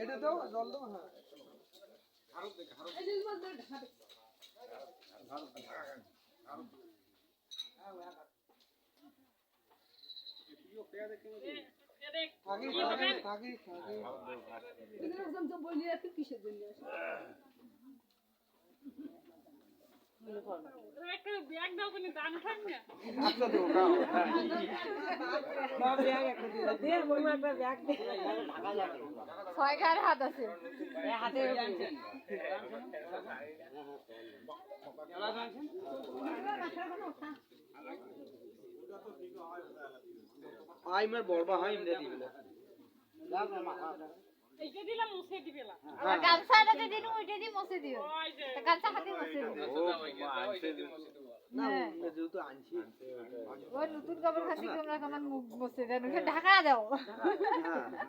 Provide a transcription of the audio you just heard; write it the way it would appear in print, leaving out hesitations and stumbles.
এটা দাও জল দাও হ্যাঁ কিসের জন্য একটা ব্যাগ দাও কোন দাম থাকবে আচ্ছা দাও খাও না ব্যাগ একটা দিলা দে বই একটা ব্যাগ দে ছয় কার হাত আছে এই হাতে আইমার বড়বা হয় এমনি দিবেলা এইটা দিলাম মুছে দিবেলা আর গামছাটা যে দিন ওইটা দি মুছে দিও ওই যে তা গামছা হাতে মুছে দিও না যেহেতু আনছি ওই নতুন কাপড় খাচ্ছি তোমরা কেমন মুখ মুছে দেন ঢাকা দাও হ্যাঁ